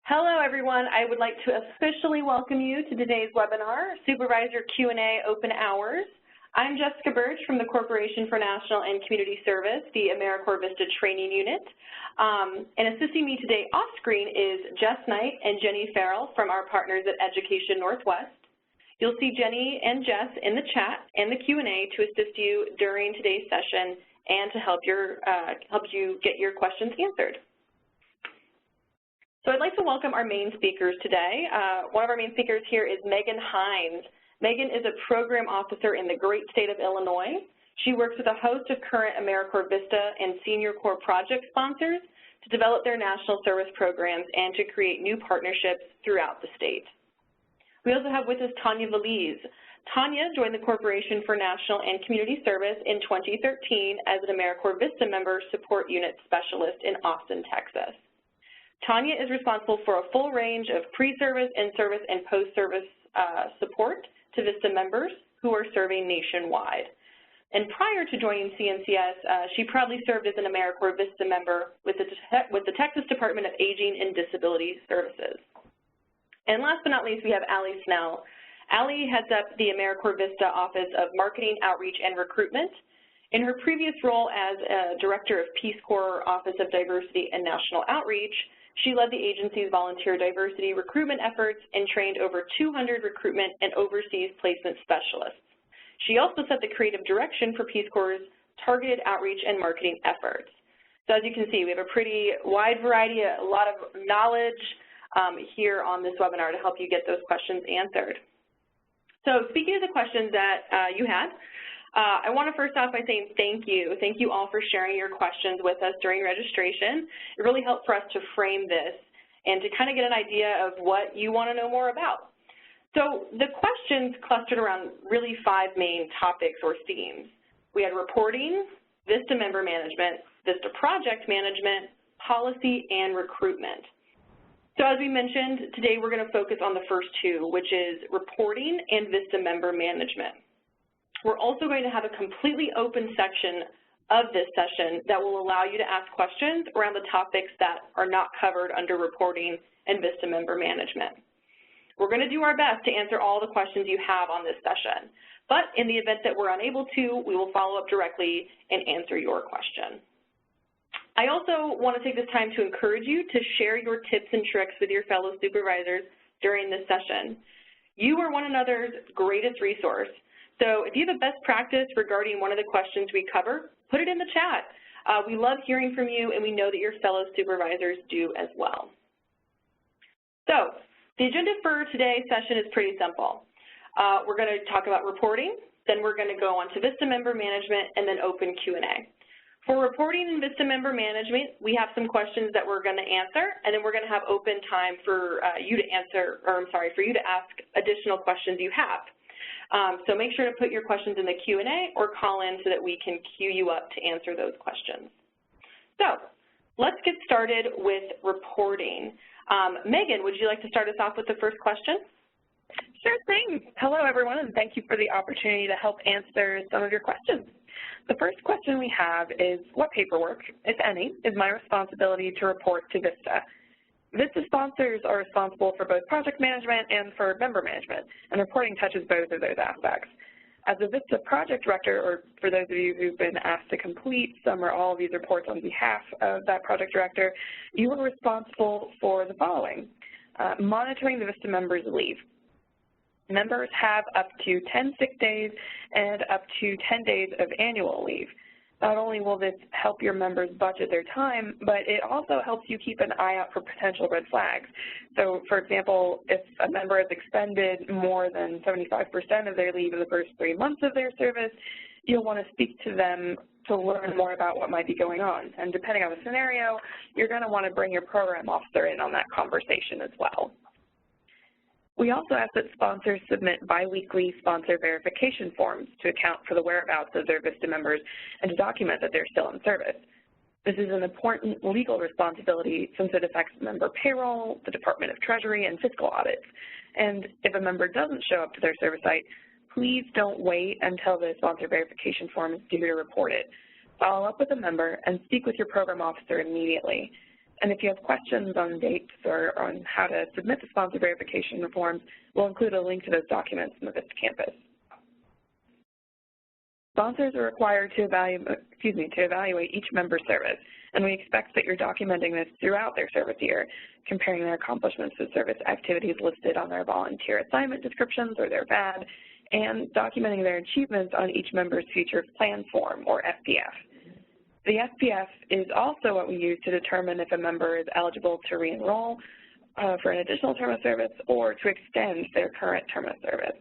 Hello, everyone. I would like to officially welcome you to today's webinar, Supervisor Q&A Open Hours. I'm Jessica Birch from the Corporation for National and Community Service, the AmeriCorps VISTA Training Unit. And assisting me today off-screen is Jess Knight and Jenny Farrell from our partners at Education Northwest. You'll see Jenny and Jess in the chat and the Q&A to assist you during today's session and to help you get your questions answered. So I'd like to welcome our main speakers today. One of our main speakers here is Megan Hines. Megan is a program officer in the great state of Illinois. She works with a host of current AmeriCorps VISTA and Senior Corps project sponsors to develop their national service programs and to create new partnerships throughout the state. We also have with us Tanya Valiz. Tanya joined the Corporation for National and Community Service in 2013 as an AmeriCorps VISTA member support unit specialist in Austin, Texas. Tanya is responsible for a full range of pre-service, in-service, and post-service support to VISTA members who are serving nationwide. And prior to joining CNCS, she proudly served as an AmeriCorps VISTA member with the Texas Department of Aging and Disability Services. And last but not least, we have Allie Snell. Allie heads up the AmeriCorps VISTA Office of Marketing, Outreach, and Recruitment. In her previous role as Director of Peace Corps Office of Diversity and National Outreach, she led the agency's volunteer diversity recruitment efforts and trained over 200 recruitment and overseas placement specialists. She also set the creative direction for Peace Corps' targeted outreach and marketing efforts. So as you can see, we have a pretty wide variety, a lot of knowledge here on this webinar to help you get those questions answered. So speaking of the questions that you had, I want to first off by saying thank you. Thank you all for sharing your questions with us during registration. It really helped for us to frame this and to kind of get an idea of what you want to know more about. So the questions clustered around really 5 main topics or themes. We had reporting, VISTA member management, VISTA project management, policy, and recruitment. So as we mentioned, today we're going to focus on the first 2, which is reporting and VISTA member management. We're also going to have a completely open section of this session that will allow you to ask questions around the topics that are not covered under reporting and VISTA member management. We're going to do our best to answer all the questions you have on this session, but in the event that we're unable to, we will follow up directly and answer your question. I also want to take this time to encourage you to share your tips and tricks with your fellow supervisors during this session. You are one another's greatest resource. So if you have a best practice regarding one of the questions we cover, put it in the chat. We love hearing from you, and we know that your fellow supervisors do as well. So the agenda for today's session is pretty simple. We're going to talk about reporting, then we're going to go on to VISTA member management, and then open Q&A. For reporting and VISTA member management, we have some questions that we're going to answer, and then we're going to have open time for you to ask additional questions you have. So make sure to put your questions in the Q&A or call in so that we can queue you up to answer those questions. So let's get started with reporting. Megan, would you like to start us off with the first question? Sure thing. Hello, everyone, and thank you for the opportunity to help answer some of your questions. The first question we have is, what paperwork, if any, is my responsibility to report to VISTA? VISTA sponsors are responsible for both project management and for member management, and reporting touches both of those aspects. As a VISTA project director, or for those of you who've been asked to complete some or all of these reports on behalf of that project director, you are responsible for the following: monitoring the VISTA members' leave. Members have up to 10 sick days and up to 10 days of annual leave. Not only will this help your members budget their time, but it also helps you keep an eye out for potential red flags. So, for example, if a member has expended more than 75% of their leave in the first 3 months of their service, you'll want to speak to them to learn more about what might be going on. And depending on the scenario, you're going to want to bring your program officer in on that conversation as well. We also ask that sponsors submit biweekly sponsor verification forms to account for the whereabouts of their VISTA members and to document that they're still in service. This is an important legal responsibility since it affects member payroll, the Department of Treasury, and fiscal audits. And if a member doesn't show up to their service site, please don't wait until the sponsor verification form is due to report it. Follow up with a member and speak with your program officer immediately. And if you have questions on dates or on how to submit the sponsor verification forms, we'll include a link to those documents in the VISTA campus. Sponsors are required to evaluate each member's service, and we expect that you're documenting this throughout their service year, comparing their accomplishments with service activities listed on their volunteer assignment descriptions or their VAD, and documenting their achievements on each member's future plan form, or FPF. The FPF is also what we use to determine if a member is eligible to re-enroll for an additional term of service or to extend their current term of service.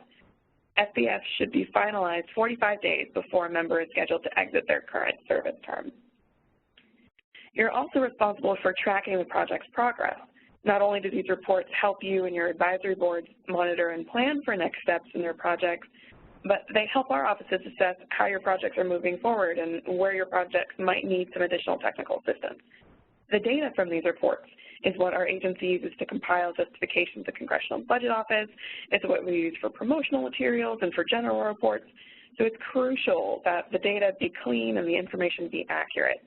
FPF should be finalized 45 days before a member is scheduled to exit their current service term. You're also responsible for tracking the project's progress. Not only do these reports help you and your advisory boards monitor and plan for next steps in your projects, but they help our offices assess how your projects are moving forward and where your projects might need some additional technical assistance. The data from these reports is what our agency uses to compile justifications to Congressional Budget Office. It's what we use for promotional materials and for general reports. So it's crucial that the data be clean and the information be accurate.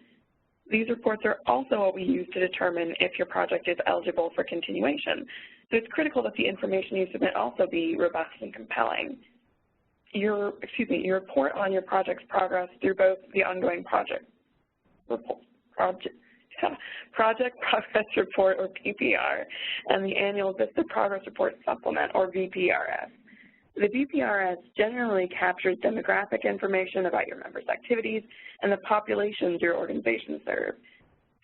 These reports are also what we use to determine if your project is eligible for continuation. So it's critical that the information you submit also be robust and compelling. Your report on your project's progress through both the ongoing project Progress Report, or PPR, and the annual VISTA Progress Report Supplement, or VPRS. The VPRS generally captures demographic information about your members' activities and the populations your organization serves.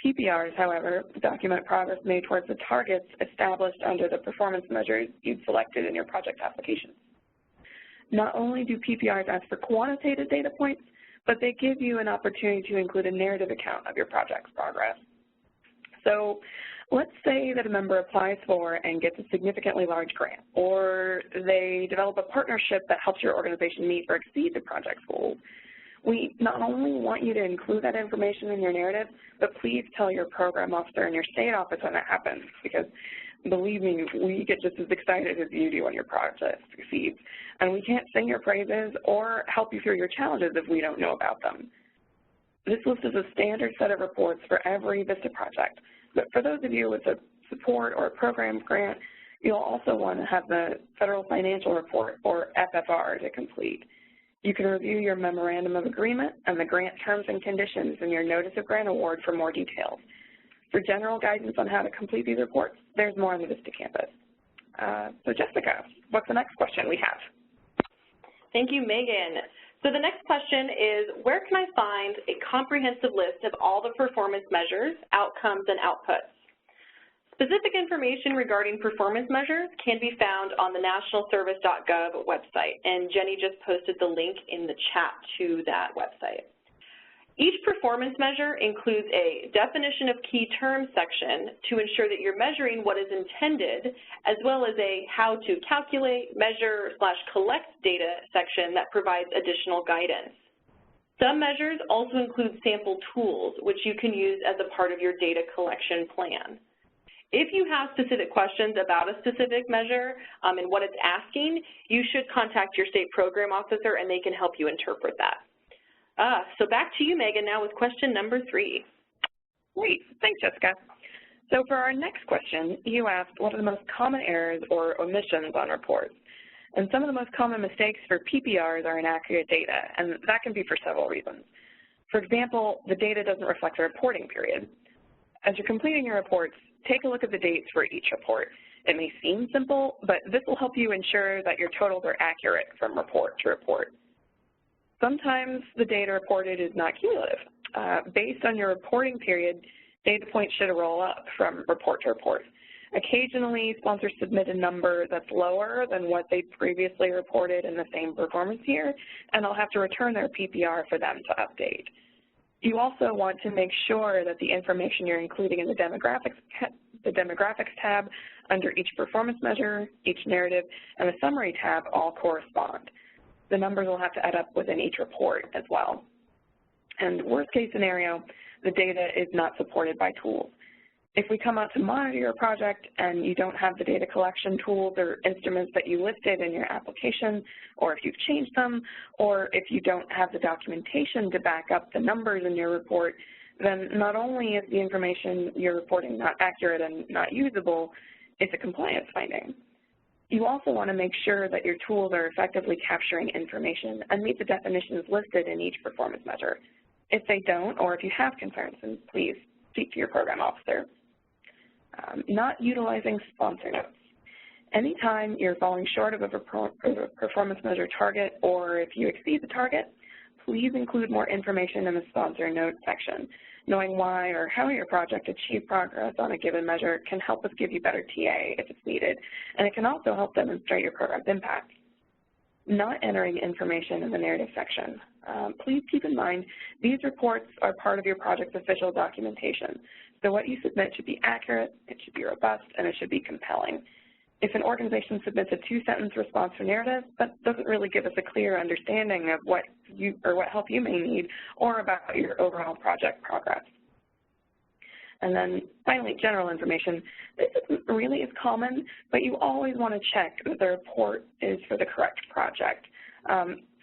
PPRs, however, document progress made towards the targets established under the performance measures you've selected in your project application. Not only do PPRs ask for quantitative data points, but they give you an opportunity to include a narrative account of your project's progress. So let's say that a member applies for and gets a significantly large grant, or they develop a partnership that helps your organization meet or exceed the project's goals. We not only want you to include that information in your narrative, but please tell your program officer and your state office when that happens, because believe me, we get just as excited as you do when your project succeeds. And we can't sing your praises or help you through your challenges if we don't know about them. This list is a standard set of reports for every VISTA project, but for those of you with a support or a program grant, you'll also want to have the Federal Financial Report, or FFR, to complete. You can review your Memorandum of Agreement and the grant terms and conditions in your Notice of Grant Award for more details. For general guidance on how to complete these reports, there's more on the VISTA campus. So Jessica, what's the next question we have? Thank you, Megan. So the next question is, where can I find a comprehensive list of all the performance measures, outcomes, and outputs? Specific information regarding performance measures can be found on the nationalservice.gov website, and Jenny just posted the link in the chat to that website. Each performance measure includes a definition of key terms section to ensure that you're measuring what is intended, as well as a how to calculate, measure, / collect data section that provides additional guidance. Some measures also include sample tools, which you can use as a part of your data collection plan. If you have specific questions about a specific measure and what it's asking, you should contact your state program officer and they can help you interpret that. So back to you, Megan, now with question number 3. Great, thanks, Jessica. So for our next question, you asked what are the most common errors or omissions on reports. And some of the most common mistakes for PPRs are inaccurate data, and that can be for several reasons. For example, the data doesn't reflect the reporting period. As you're completing your reports, take a look at the dates for each report. It may seem simple, but this will help you ensure that your totals are accurate from report to report. Sometimes the data reported is not cumulative. Based on your reporting period, data points should roll up from report to report. Occasionally, sponsors submit a number that's lower than what they previously reported in the same performance year, and they'll have to return their PPR for them to update. You also want to make sure that the information you're including in the demographics tab under each performance measure, each narrative, and the summary tab all correspond. The numbers will have to add up within each report as well. And worst case scenario, the data is not supported by tools. If we come out to monitor your project and you don't have the data collection tools or instruments that you listed in your application, or if you've changed them, or if you don't have the documentation to back up the numbers in your report, then not only is the information you're reporting not accurate and not usable, it's a compliance finding. You also want to make sure that your tools are effectively capturing information and meet the definitions listed in each performance measure. If they don't, or if you have concerns, then please speak to your program officer. Not utilizing sponsor notes. Anytime you're falling short of a performance measure target, or if you exceed the target, please include more information in the sponsor note section. Knowing why or how your project achieved progress on a given measure can help us give you better TA if it's needed, and it can also help demonstrate your program's impact. Not entering information in the narrative section. Please keep in mind these reports are part of your project's official documentation, so what you submit should be accurate, it should be robust, and it should be compelling. If an organization submits a 2-sentence response or narrative, that doesn't really give us a clear understanding of what help you may need or about your overall project progress. And then finally, general information. This isn't really as common, but you always want to check that the report is for the correct project.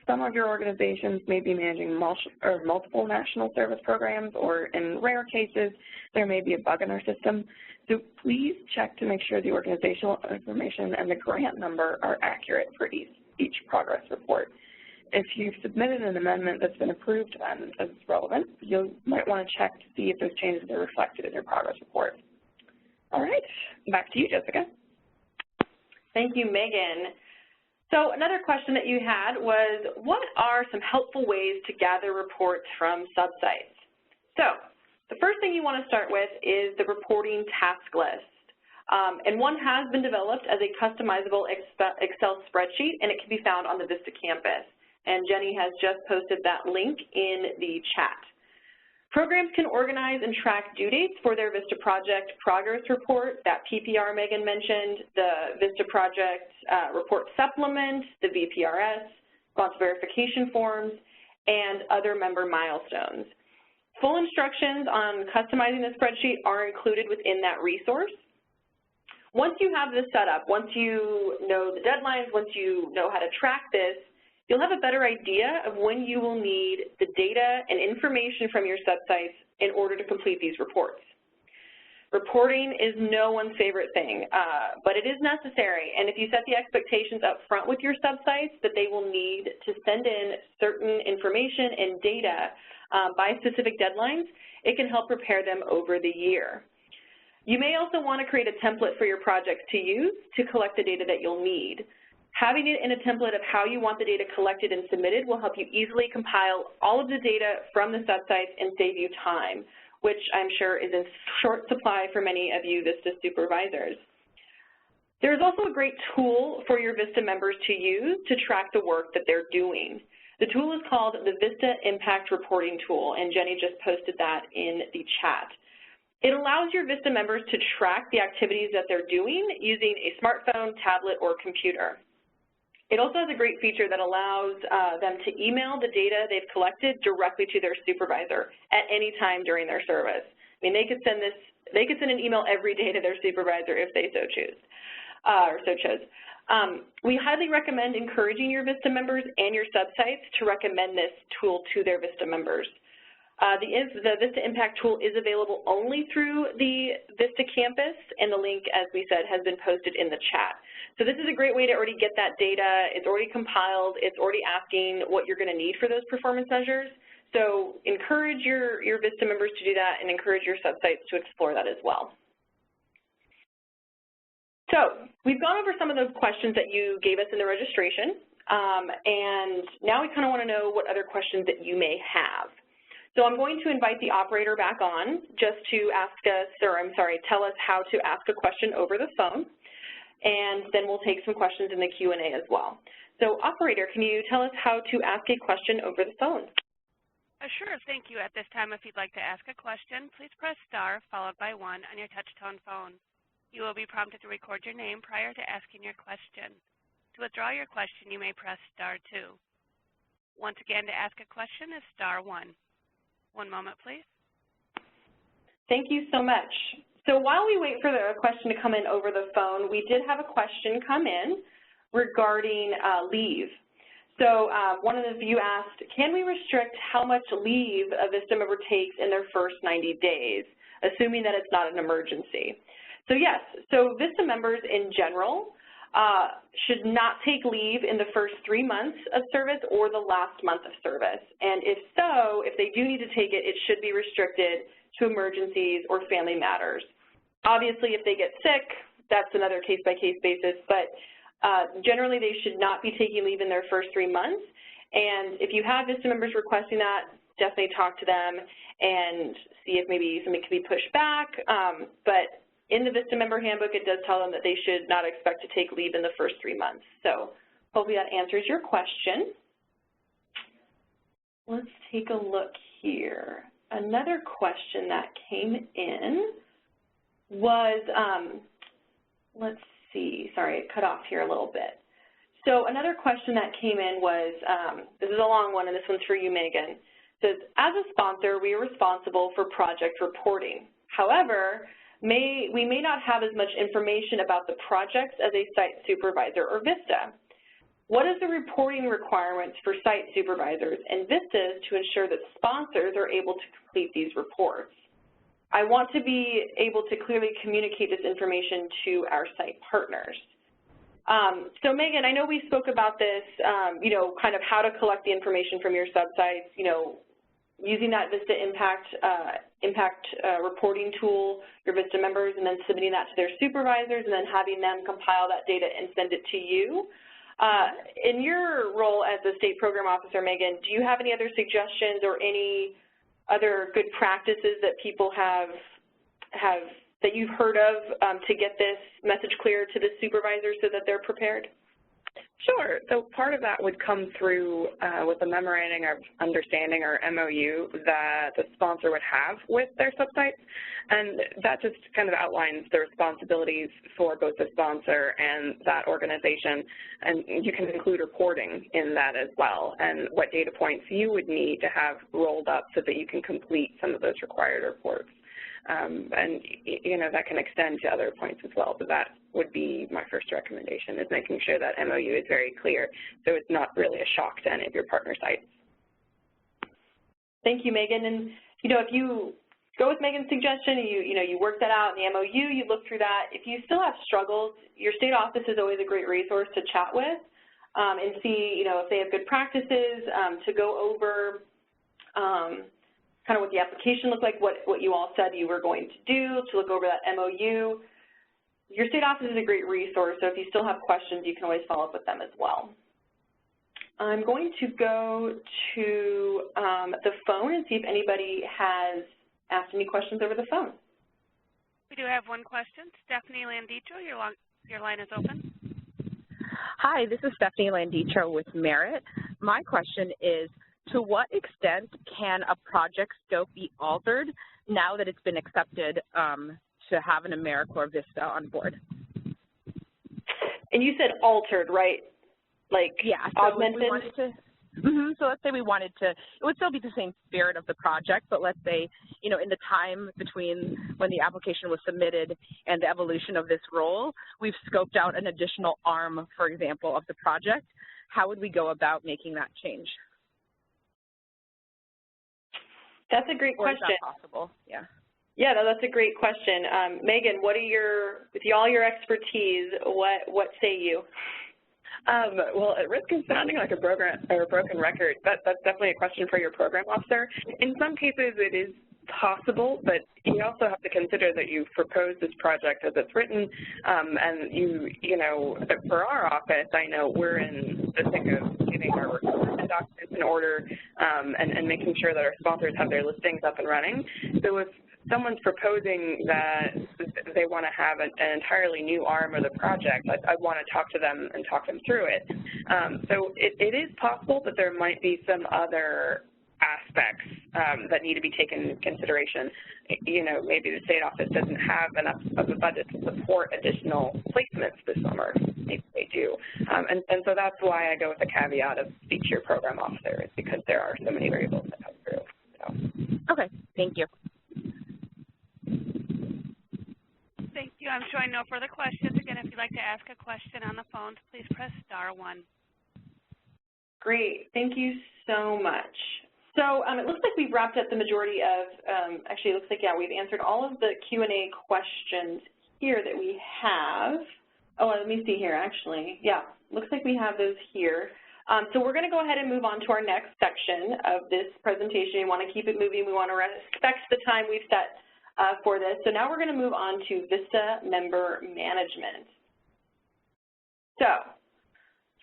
Some of your organizations may be managing multiple national service programs, or in rare cases, there may be a bug in our system. So please check to make sure the organizational information and the grant number are accurate for each progress report. If you've submitted an amendment that's been approved and is relevant, you might want to check to see if those changes are reflected in your progress report. All right, back to you, Jessica. Thank you, Megan. So another question that you had was, what are some helpful ways to gather reports from subsites? So the first thing you want to start with is the reporting task list. And one has been developed as a customizable Excel spreadsheet, and it can be found on the VISTA campus. And Jenny has just posted that link in the chat. Programs can organize and track due dates for their VISTA project progress report, that PPR Megan mentioned, the VISTA project report supplement, the VPRS, response verification forms, and other member milestones. Full instructions on customizing the spreadsheet are included within that resource. Once you have this set up, once you know the deadlines, once you know how to track this, you'll have a better idea of when you will need the data and information from your subsites in order to complete these reports. Reporting is no one's favorite thing, but it is necessary, and if you set the expectations up front with your subsites that they will need to send in certain information and data by specific deadlines, it can help prepare them over the year. You may also want to create a template for your projects to use to collect the data that you'll need. Having it in a template of how you want the data collected and submitted will help you easily compile all of the data from the subsites and save you time, which I'm sure is in short supply for many of you VISTA supervisors. There's also a great tool for your VISTA members to use to track the work that they're doing. The tool is called the VISTA Impact Reporting Tool, and Jenny just posted that in the chat. It allows your VISTA members to track the activities that they're doing using a smartphone, tablet, or computer. It also has a great feature that allows them to email the data they've collected directly to their supervisor at any time during their service. I mean, they could send an email every day to their supervisor if they so chose. We highly recommend encouraging your VISTA members and your subsites to recommend this tool to their VISTA members. The VISTA Impact tool is available only through the VISTA campus, and the link, as we said, has been posted in the chat. So this is a great way to already get that data. It's already compiled. It's already asking what you're going to need for those performance measures. So encourage your VISTA members to do that and encourage your subsites to explore that as well. So we've gone over some of those questions that you gave us in the registration, and now we kind of want to know what other questions that you may have. So I'm going to invite the operator back on just to tell us how to ask a question over the phone, and then we'll take some questions in the Q&A as well. So operator, can you tell us how to ask a question over the phone? Sure, thank you. At this time, if you'd like to ask a question, please press star followed by 1 on your touch-tone phone. You will be prompted to record your name prior to asking your question. To withdraw your question, you may press star 2. Once again, to ask a question is star 1. One moment, please. Thank you so much. So while we wait for the question to come in over the phone, we did have a question come in regarding leave. So one of you asked, can we restrict how much leave a VISTA member takes in their first 90 days, assuming that it's not an emergency? So yes, so VISTA members in general should not take leave in the first 3 months of service or the last month of service. And if so, if they do need to take it, it should be restricted to emergencies or family matters. Obviously, if they get sick, that's another case-by-case basis, but generally they should not be taking leave in their first 3 months. And if you have VISTA members requesting that, definitely talk to them and see if maybe something can be pushed back. But in the VISTA member handbook, it does tell them that they should not expect to take leave in the first 3 months. So hopefully that answers your question. Let's take a look here. Another question that came in was, let's see, sorry, it cut off here a little bit. So another question that came in was, this is a long one, and this one's for you, Megan. It says, as a sponsor, we are responsible for project reporting. However, we may not have as much information about the projects as a site supervisor or VISTA. What is the reporting requirements for site supervisors and VISTAs to ensure that sponsors are able to complete these reports? I want to be able to clearly communicate this information to our site partners. So Megan, I know we spoke about this, you know, kind of how to collect the information from your subsites, you know, using that VISTA impact reporting tool, your VISTA members, and then submitting that to their supervisors, and then having them compile that data and send it to you. In your role as the state program officer, Megan, do you have any other suggestions or any other good practices that people have that you've heard of to get this message clear to the supervisors so that they're prepared? Sure. So part of that would come through with the memorandum of understanding, or MOU, that the sponsor would have with their subsites, and that just kind of outlines the responsibilities for both the sponsor and that organization, and you can include reporting in that as well, and what data points you would need to have rolled up so that you can complete some of those required reports. And, you know, that can extend to other points as well, but that would be my first recommendation, is making sure that MOU is very clear so it's not really a shock to any of your partner sites. Thank you, Megan. And, you know, if you go with Megan's suggestion, you work that out in the MOU, you look through that. If you still have struggles, your state office is always a great resource to chat with and see, you know, if they have good practices to go over kind of what the application looked like, what you all said you were going to do, to look over that MOU. Your state office is a great resource, so if you still have questions, you can always follow up with them as well. I'm going to go to the phone and see if anybody has asked any questions over the phone. We do have one question. Stephanie Landitro, your line is open. Hi, this is Stephanie Landitro with Merit. My question is, to what extent can a project scope be altered now that it's been accepted to have an AmeriCorps VISTA on board? And you said altered, right? Like, yeah, so augmented? We wanted to, so let's say we wanted to, it would still be the same spirit of the project, but let's say, you know, in the time between when the application was submitted and the evolution of this role, we've scoped out an additional arm, for example, of the project. How would we go about making that change? That's a great question. Or is that possible? Yeah. Yeah, that's a great question. Megan, what are with all your expertise, what say you? Well, at risk of sounding like a broken record, that's definitely a question for your program officer. In some cases, it is possible, but you also have to consider that you've proposed this project as it's written, and you know, for our office, I know we're in the thick of getting our recruitment documents in order and making sure that our sponsors have their listings up and running. So if someone's proposing that they want to have an entirely new arm of the project, I want to talk to them and talk them through it. So it is possible that there might be some other aspects that need to be taken into consideration. You know, maybe the state office doesn't have enough of a budget to support additional placements this summer. Maybe they do. And so that's why I go with the caveat of speak to your program officer, is because there are so many variables that come through. So. Okay, thank you. Thank you. I'm showing no further questions. Again, if you'd like to ask a question on the phone, please press *1. Great. Thank you so much. So it looks like we've wrapped up the majority of, actually it looks like, yeah, we've answered all of the Q&A questions here that we have. Oh, let me see here, actually. Yeah, looks like we have those here. So we're going to go ahead and move on to our next section of this presentation. We want to keep it moving. We want to respect the time we've set for this. So now we're going to move on to VISTA member management. So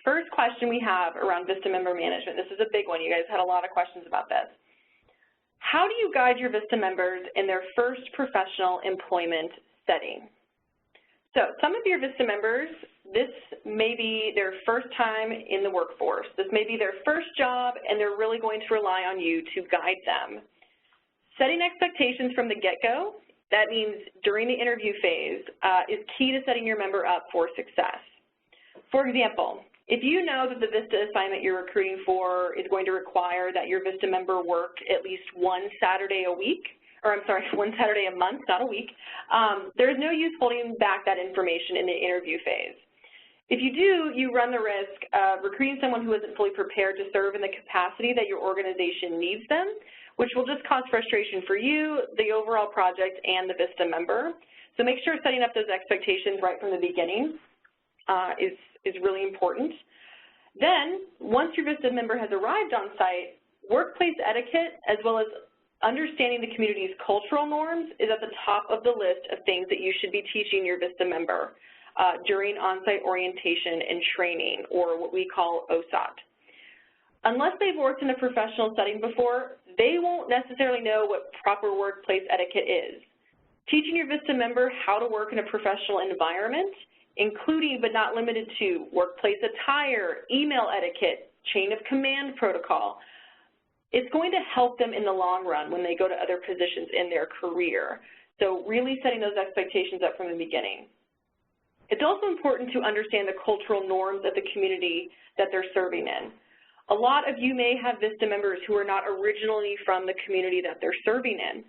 first question we have around VISTA member management. This is a big one. You guys had a lot of questions about this. How do you guide your VISTA members in their first professional employment setting? So some of your VISTA members, this may be their first time in the workforce. This may be their first job, and they're really going to rely on you to guide them. Setting expectations from the get-go, that means during the interview phase, is key to setting your member up for success. For example, if you know that the VISTA assignment you're recruiting for is going to require that your VISTA member work at least one Saturday a week, or I'm sorry, one Saturday a month, not a week, there's no use holding back that information in the interview phase. If you do, you run the risk of recruiting someone who isn't fully prepared to serve in the capacity that your organization needs them, which will just cause frustration for you, the overall project, and the VISTA member. So make sure setting up those expectations right from the beginning is really important. Then, once your VISTA member has arrived on site, workplace etiquette as well as understanding the community's cultural norms is at the top of the list of things that you should be teaching your VISTA member during on-site orientation and training, or what we call OSOT. Unless they've worked in a professional setting before, they won't necessarily know what proper workplace etiquette is. Teaching your VISTA member how to work in a professional environment, including but not limited to workplace attire, email etiquette, chain of command protocol, it's going to help them in the long run when they go to other positions in their career. So really setting those expectations up from the beginning. It's also important to understand the cultural norms of the community that they're serving in. A lot of you may have VISTA members who are not originally from the community that they're serving in.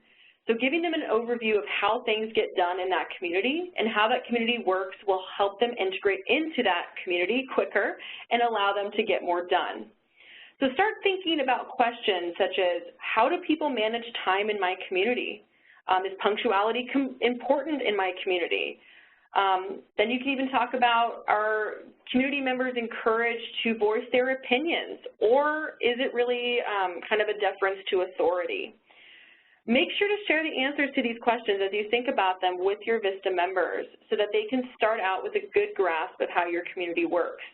So giving them an overview of how things get done in that community and how that community works will help them integrate into that community quicker and allow them to get more done. So start thinking about questions such as, how do people manage time in my community? Is punctuality important in my community? Then you can even talk about, are community members encouraged to voice their opinions, or is it really kind of a deference to authority? Make sure to share the answers to these questions as you think about them with your VISTA members so that they can start out with a good grasp of how your community works.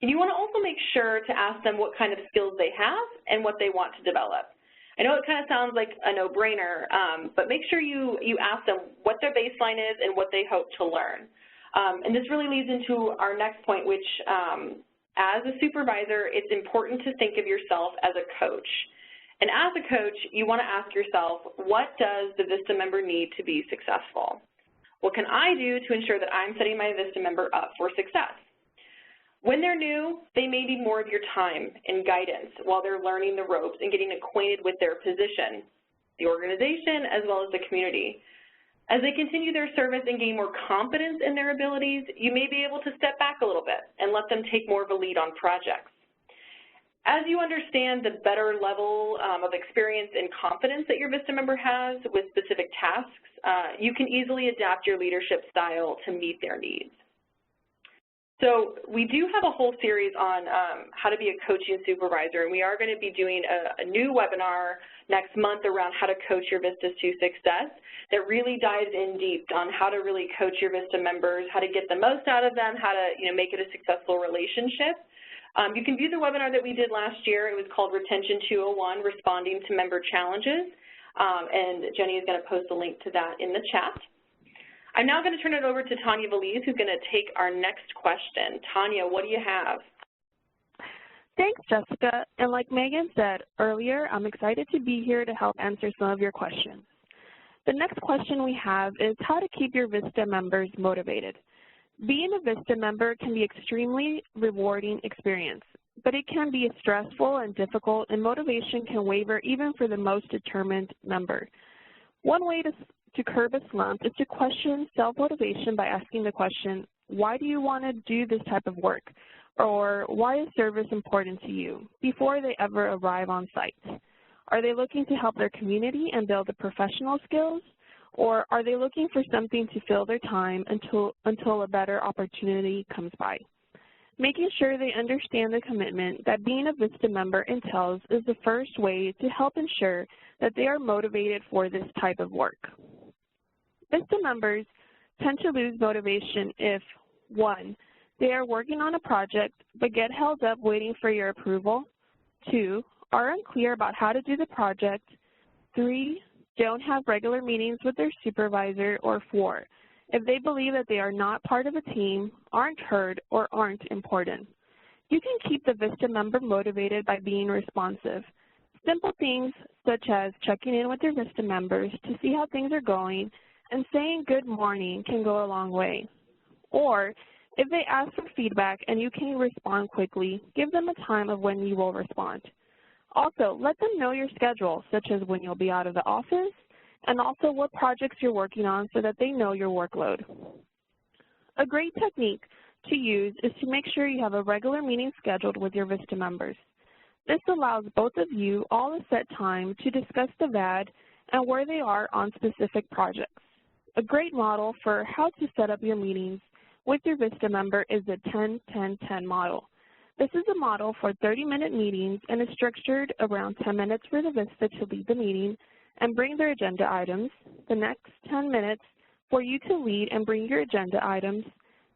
And you want to also make sure to ask them what kind of skills they have and what they want to develop. I know it kind of sounds like a no-brainer, but make sure you ask them what their baseline is and what they hope to learn. And this really leads into our next point, which as a supervisor, it's important to think of yourself as a coach. And as a coach, you want to ask yourself, what does the VISTA member need to be successful? What can I do to ensure that I'm setting my VISTA member up for success? When they're new, they may need more of your time and guidance while they're learning the ropes and getting acquainted with their position, the organization, as well as the community. As they continue their service and gain more confidence in their abilities, you may be able to step back a little bit and let them take more of a lead on projects. As you understand the better level of experience and confidence that your VISTA member has with specific tasks, you can easily adapt your leadership style to meet their needs. So we do have a whole series on how to be a coaching supervisor, and we are going to be doing a new webinar next month around how to coach your VISTAs to success that really dives in deep on how to really coach your VISTA members, how to get the most out of them, how to make it a successful relationship. You can view the webinar that we did last year. It was called Retention 201, Responding to Member Challenges, and Jenny is going to post a link to that in the chat. I'm now going to turn it over to Tanya Valise, who's going to take our next question. Tanya, what do you have? Thanks, Jessica. And like Megan said earlier, I'm excited to be here to help answer some of your questions. The next question we have is how to keep your VISTA members motivated. Being a VISTA member can be extremely rewarding experience, but it can be stressful and difficult, and motivation can waver even for the most determined member. One way to curb a slump is to question self-motivation by asking the question, why do you want to do this type of work? or why is service important to you before they ever arrive on site? Are they looking to help their community and build the professional skills, or are they looking for something to fill their time until a better opportunity comes by? Making sure they understand the commitment that being a VISTA member entails is the first way to help ensure that they are motivated for this type of work. VISTA members tend to lose motivation if, 1, they are working on a project but get held up waiting for your approval, 2, are unclear about how to do the project, 3, don't have regular meetings with their supervisor, or 4, if they believe that they are not part of a team, aren't heard, or aren't important. You can keep the VISTA member motivated by being responsive. Simple things such as checking in with your VISTA members to see how things are going and saying good morning can go a long way. Or if they ask for feedback and you can respond quickly, give them a time of when you will respond. Also, let them know your schedule, such as when you'll be out of the office, and also what projects you're working on so that they know your workload. A great technique to use is to make sure you have a regular meeting scheduled with your VISTA members. This allows both of you all a set time to discuss the VAD and where they are on specific projects. A great model for how to set up your meetings with your VISTA member is the 10-10-10 model. This is a model for 30-minute meetings and is structured around 10 minutes for the VISTA to lead the meeting and bring their agenda items, the next 10 minutes for you to lead and bring your agenda items,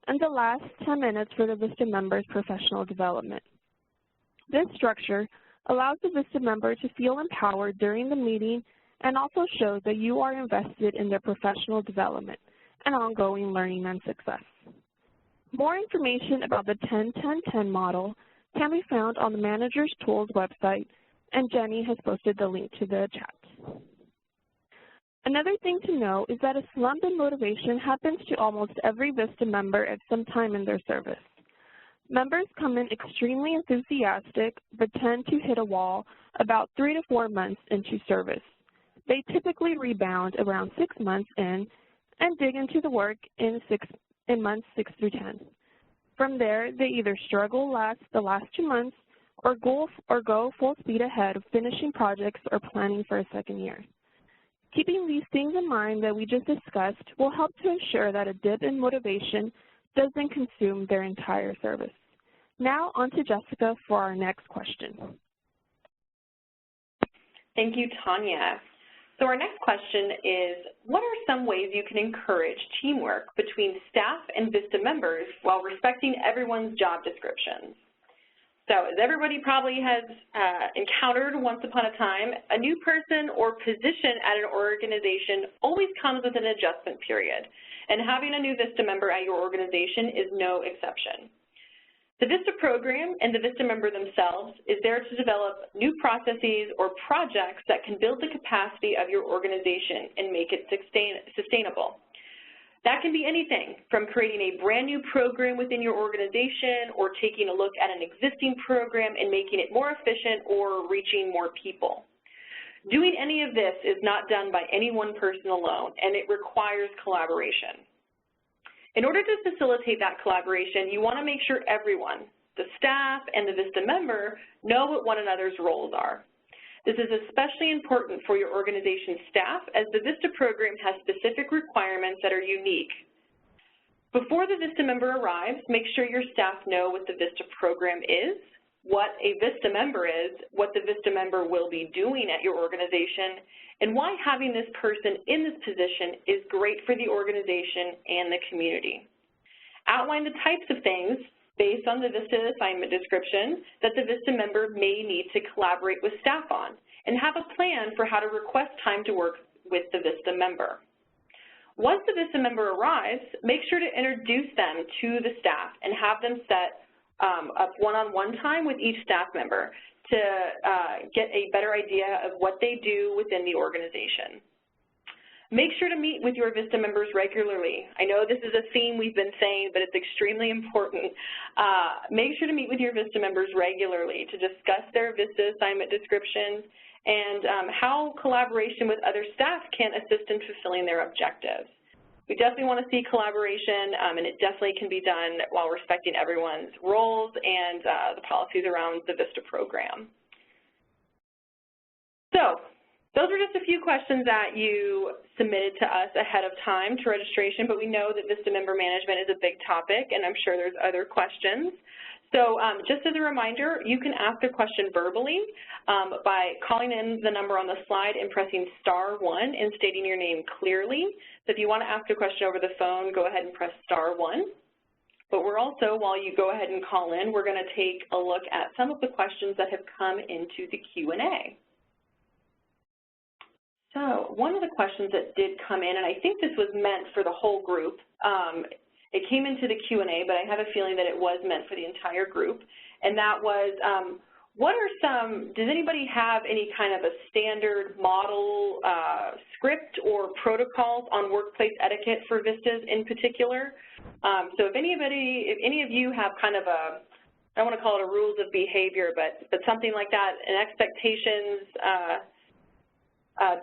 and the last 10 minutes for the VISTA member's professional development. This structure allows the VISTA member to feel empowered during the meeting and also shows that you are invested in their professional development and ongoing learning and success. More information about the 10-10-10 model can be found on the Manager's Tools website, and Jenny has posted the link to the chat. Another thing to know is that a slump in motivation happens to almost every VISTA member at some time in their service. Members come in extremely enthusiastic but tend to hit a wall about 3 to 4 months into service. They typically rebound around 6 months in and dig into the work in months 6 through 10. From there, they either struggle the last 2 months or go full speed ahead of finishing projects or planning for a second year. Keeping these things in mind that we just discussed will help to ensure that a dip in motivation doesn't consume their entire service. Now on to Jessica for our next question. Thank you, Tanya. So our next question is, what are some ways you can encourage teamwork between staff and VISTA members while respecting everyone's job descriptions? So as everybody probably has encountered once upon a time, a new person or position at an organization always comes with an adjustment period, and having a new VISTA member at your organization is no exception. The VISTA program and the VISTA member themselves is there to develop new processes or projects that can build the capacity of your organization and make it sustainable. That can be anything from creating a brand new program within your organization or taking a look at an existing program and making it more efficient or reaching more people. Doing any of this is not done by any one person alone, and it requires collaboration. In order to facilitate that collaboration, you want to make sure everyone, the staff and the VISTA member, know what one another's roles are. This is especially important for your organization's staff as the VISTA program has specific requirements that are unique. Before the VISTA member arrives, make sure your staff know what the VISTA program is, what a VISTA member is, what the VISTA member will be doing at your organization, and why having this person in this position is great for the organization and the community. Outline the types of things based on the VISTA assignment description that the VISTA member may need to collaborate with staff on, and have a plan for how to request time to work with the VISTA member. Once the VISTA member arrives, make sure to introduce them to the staff and have them set up one-on-one time with each staff member to get a better idea of what they do within the organization. Make sure to meet with your VISTA members regularly. I know this is a theme we've been saying, but it's extremely important. Make sure to meet with your VISTA members regularly to discuss their VISTA assignment descriptions and how collaboration with other staff can assist in fulfilling their objectives. We definitely want to see collaboration, and it definitely can be done while respecting everyone's roles and the policies around the VISTA program. So those were just a few questions that you submitted to us ahead of time to registration, but we know that VISTA member management is a big topic, and I'm sure there's other questions. So just as a reminder, you can ask a question verbally by calling in the number on the slide and pressing *1 and stating your name clearly. So if you want to ask a question over the phone, go ahead and press *1. But we're also, while you go ahead and call in, we're going to take a look at some of the questions that have come into the Q&A. So one of the questions that did come in, and I think this was meant for the whole group, it came into the Q&A, but I have a feeling that it was meant for the entire group, and that was, does anybody have any kind of a standard model script or protocols on workplace etiquette for VISTAs in particular? So if any of you have kind of a, I don't want to call it a rules of behavior, but something like that, an expectations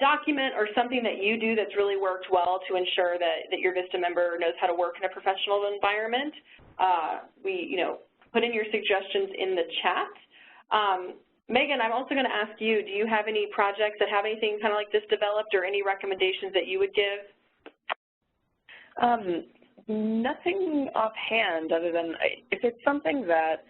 document or something that you do that's really worked well to ensure that your VISTA member knows how to work in a professional environment, put in your suggestions in the chat. Megan, I'm also going to ask you, do you have any projects that have anything kind of like this developed or any recommendations that you would give? Nothing offhand other than if it's something that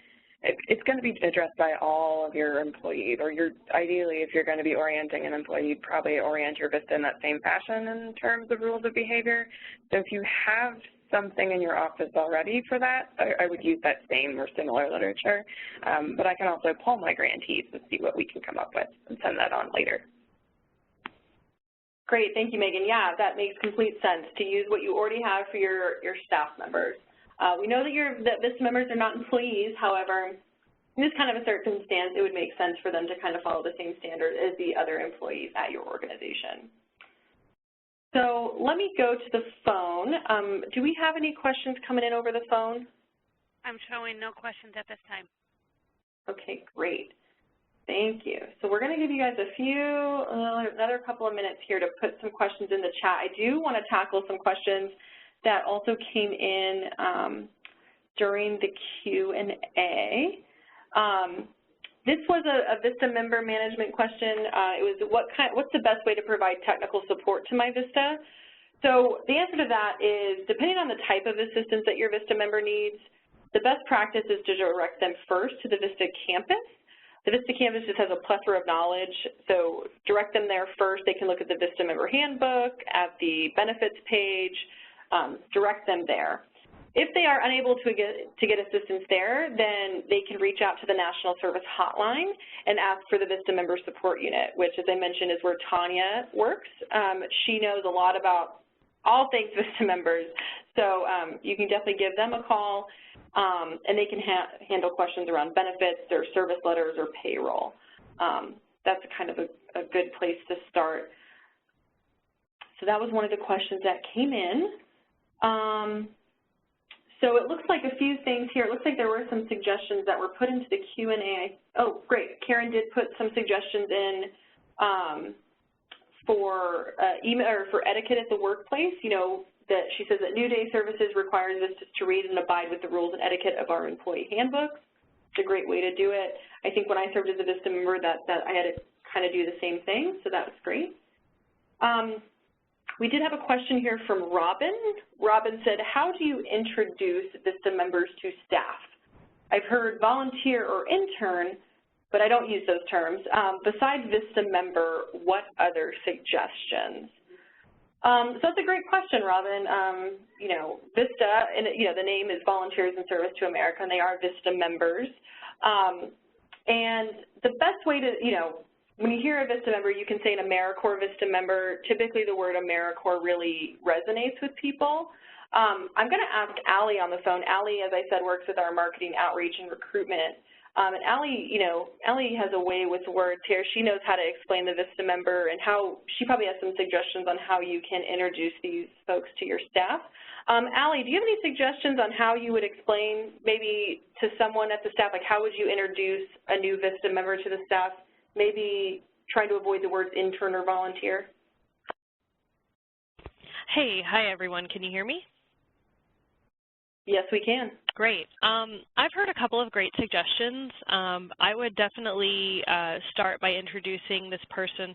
it's going to be addressed by all of your employees, or ideally, if you're going to be orienting an employee, you'd probably orient your VISTA in that same fashion in terms of rules of behavior. So if you have something in your office already for that, I would use that same or similar literature. But I can also poll my grantees and see what we can come up with and send that on later. Great, thank you, Megan. Yeah, that makes complete sense to use what you already have for your staff members. We know that VISTA members are not employees. However, in this kind of a circumstance, it would make sense for them to kind of follow the same standard as the other employees at your organization. So let me go to the phone. Do we have any questions coming in over the phone? I'm showing no questions at this time. Okay, great. Thank you. So we're going to give you guys another couple of minutes here to put some questions in the chat. I do want to tackle some questions that also came in during the Q&A. This was a VISTA member management question. It was what's the best way to provide technical support to my VISTA? So the answer to that is, depending on the type of assistance that your VISTA member needs, the best practice is to direct them first to the VISTA campus. The VISTA campus just has a plethora of knowledge, so direct them there first. They can look at the VISTA member handbook, at the benefits page, direct them there. If they are unable to get assistance there, then they can reach out to the National Service Hotline and ask for the VISTA Member Support Unit, which, as I mentioned, is where Tanya works. She knows a lot about all things VISTA members, so you can definitely give them a call, and they can handle questions around benefits or service letters or payroll. That's kind of a good place to start. So that was one of the questions that came in. So it looks like a few things here. It looks like there were some suggestions that were put into the Q&A. Oh, great. Karen did put some suggestions in for email or for etiquette at the workplace. You know, that she says that New Day Services requires VISTAs to read and abide with the rules and etiquette of our employee handbooks. It's a great way to do it. I think when I served as a VISTA member that I had to kind of do the same thing, so that was great. We did have a question here from Robin. Robin said, how do you introduce VISTA members to staff? I've heard volunteer or intern, but I don't use those terms. Besides VISTA member, what other suggestions? So that's a great question, Robin. You know, VISTA, and you know, the name is Volunteers in Service to America, and they are VISTA members. And the best way to, you know, when you hear a VISTA member, you can say an AmeriCorps VISTA member. Typically, the word AmeriCorps really resonates with people. I'm going to ask Allie on the phone. Allie, as I said, works with our marketing, outreach, and recruitment. And Allie, you know, Allie has a way with words here. She knows how to explain the VISTA member and how she probably has some suggestions on how you can introduce these folks to your staff. Allie, do you have any suggestions on how you would explain maybe to someone at the staff, like how would you introduce a new VISTA member to the staff? Maybe trying to avoid the words intern or volunteer? Hey, hi everyone. Can you hear me? Yes, we can. Great. I've heard a couple of great suggestions. I would definitely start by introducing this person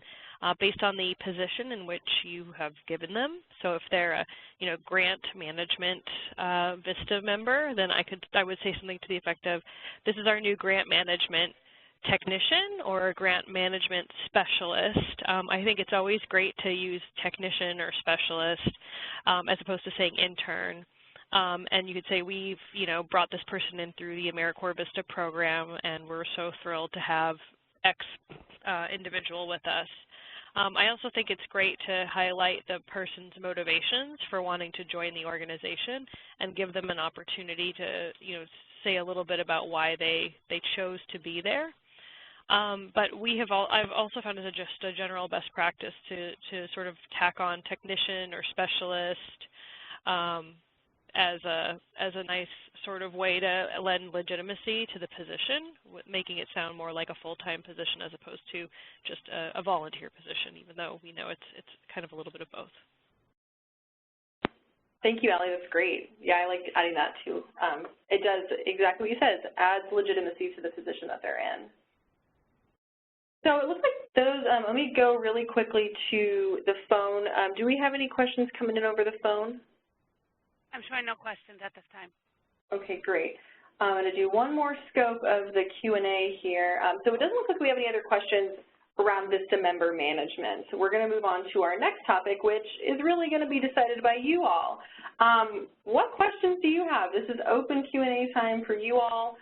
based on the position in which you have given them. So if they're a grant management VISTA member, then I would say something to the effect of, this is our new grant management technician or a grant management specialist. I think it's always great to use technician or specialist as opposed to saying intern. And you could say we've, brought this person in through the AmeriCorps VISTA program, and we're so thrilled to have X individual with us. I also think it's great to highlight the person's motivations for wanting to join the organization and give them an opportunity to, say a little bit about why they chose to be there. But I've also found it just a general best practice to sort of tack on technician or specialist as a nice sort of way to lend legitimacy to the position, making it sound more like a full-time position as opposed to just a volunteer position, even though we know it's kind of a little bit of both. Thank you, Allie. That's great. Yeah, I like adding that too. It does exactly what you said. It adds legitimacy to the position that they're in. So it looks like those, let me go really quickly to the phone. Do we have any questions coming in over the phone? I'm showing no questions at this time. Okay, great. I'm going to do one more scope of the Q&A here. So it doesn't look like we have any other questions around VISTA member management. So we're going to move on to our next topic, which is really going to be decided by you all. What questions do you have? This is open Q&A time for you all.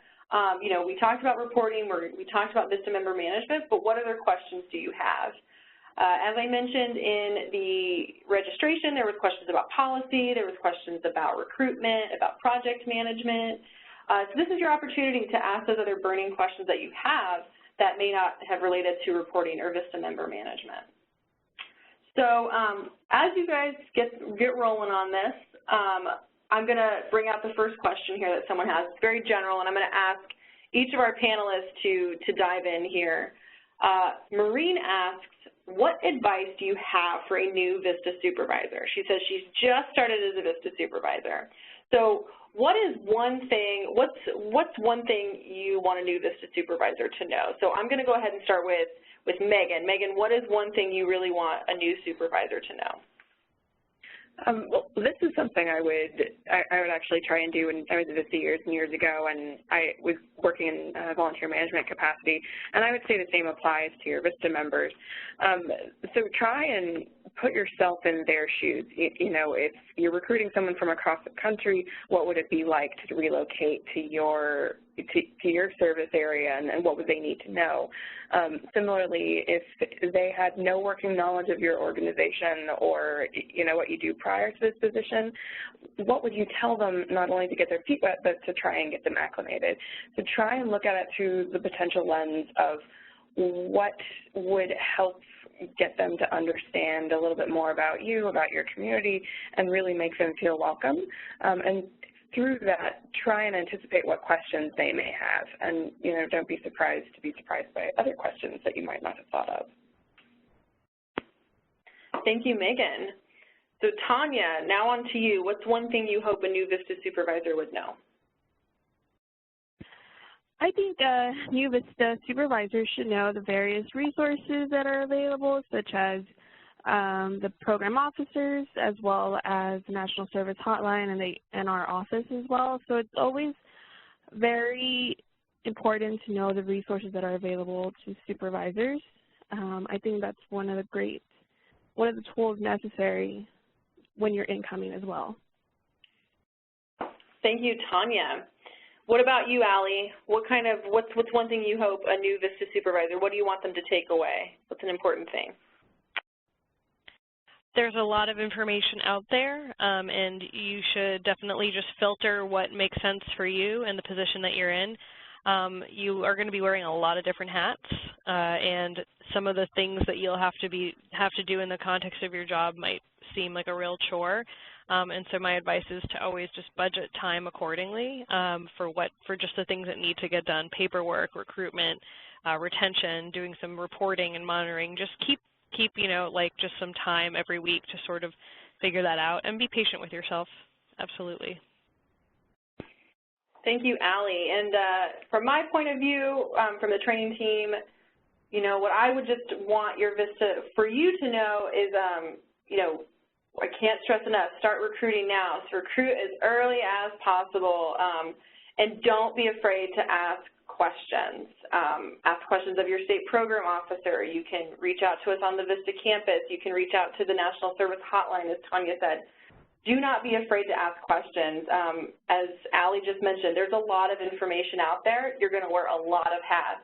We talked about reporting, we talked about VISTA member management, but what other questions do you have? As I mentioned in the registration, there was questions about policy, there was questions about recruitment, about project management. So this is your opportunity to ask those other burning questions that you have that may not have related to reporting or VISTA member management. So as you guys get rolling on this, I'm going to bring out the first question here that someone has. It's very general, and I'm going to ask each of our panelists to dive in here. Maureen asks, what advice do you have for a new VISTA supervisor? She says she's just started as a VISTA supervisor. So what is one thing, what's one thing you want a new VISTA supervisor to know? So I'm going to go ahead and start with Megan. Megan, what is one thing you really want a new supervisor to know? Well, this is something I would actually try and do when I was a VISTA years and years ago, and I was working in volunteer management capacity, and I would say the same applies to your VISTA members. So try and put yourself in their shoes. If you're recruiting someone from across the country, what would it be like to relocate to your service area, and what would they need to know? Similarly, if they had no working knowledge of your organization or what you do prior to this position, what would you tell them not only to get their feet wet, but to try and get them acclimated? So try and look at it through the potential lens of what would help get them to understand a little bit more about you, about your community, and really make them feel welcome. And through that, try and anticipate what questions they may have, and don't be surprised by other questions that you might not have thought of. Thank you, Megan. So Tanya, now on to you. What's one thing you hope a new VISTA supervisor would know? I think new VISTA supervisors should know the various resources that are available, such as the program officers, as well as the National Service Hotline and our office as well. So it's always very important to know the resources that are available to supervisors. I think that's one of the tools necessary when you're incoming as well. Thank you, Tanya. What about you, Allie? What's one thing you hope a new VISTA supervisor, what do you want them to take away? What's an important thing? There's a lot of information out there, and you should definitely just filter what makes sense for you and the position that you're in. You are going to be wearing a lot of different hats, and some of the things that you'll have to do in the context of your job might seem like a real chore. And so my advice is to always just budget time accordingly for just the things that need to get done: paperwork, recruitment, retention, doing some reporting and monitoring. Just keep just some time every week to sort of figure that out, and be patient with yourself. Absolutely. Thank you, Allie. And from my point of view, from the training team, you know, what I would just want your VISTA for you to know is, you know, I can't stress enough, start recruiting now. So recruit as early as possible, and don't be afraid to ask questions. Ask questions of your state program officer. You can reach out to us on the VISTA campus. You can reach out to the National Service Hotline, as Tanya said. Do not be afraid to ask questions. As Allie just mentioned, there's a lot of information out there. You're going to wear a lot of hats.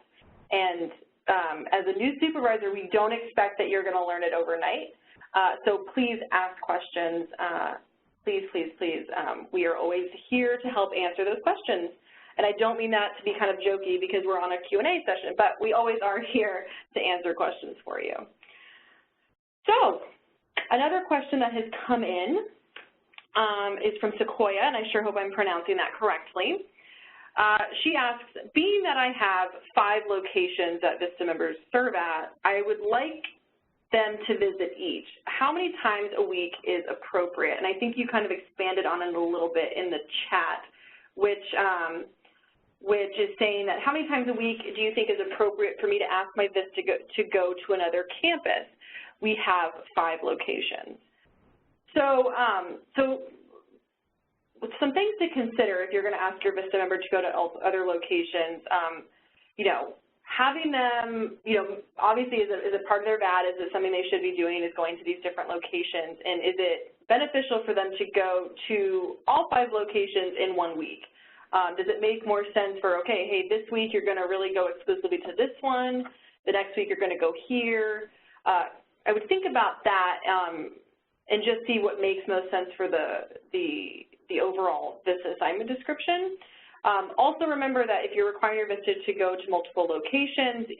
And as a new supervisor, we don't expect that you're going to learn it overnight. So please ask questions. Please, please, please. We are always here to help answer those questions. And I don't mean that to be kind of jokey because we're on a Q&A session, but we always are here to answer questions for you. So another question that has come in is from Sequoia, and I sure hope I'm pronouncing that correctly. She asks, being that I have 5 locations that VISTA members serve at, I would like them to visit each. How many times a week is appropriate? And I think you kind of expanded on it a little bit in the chat, which is saying that how many times a week do you think is appropriate for me to ask my VISTA to go to another campus? We have 5 locations. So, some things to consider if you're going to ask your VISTA member to go to other locations. You know, having them, you know, obviously is a part of their VAD. Is it something they should be doing, is going to these different locations? And is it beneficial for them to go to all 5 locations in 1 week? Does it make more sense for, okay, hey, this week you're going to really go exclusively to this one, the next week you're going to go here? I would think about that and just see what makes most sense for the overall VISTA assignment description. Also remember that if you're requiring your VISTA to go to multiple locations,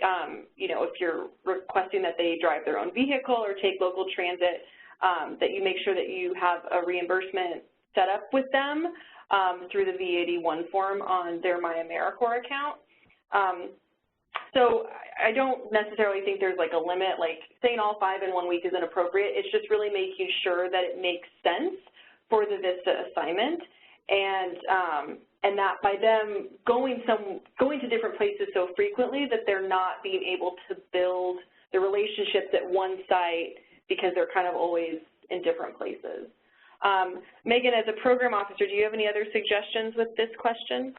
you know, if you're requesting that they drive their own vehicle or take local transit, that you make sure that you have a reimbursement set up with them through the V81 form on their MyAmericorps account. So I don't necessarily think there's like a limit, like saying all 5 in 1 week isn't appropriate. It's just really making sure that it makes sense for the VISTA assignment, and that by them going to different places so frequently that they're not being able to build the relationships at one site because they're kind of always in different places. Megan, as a program officer, do you have any other suggestions with this question?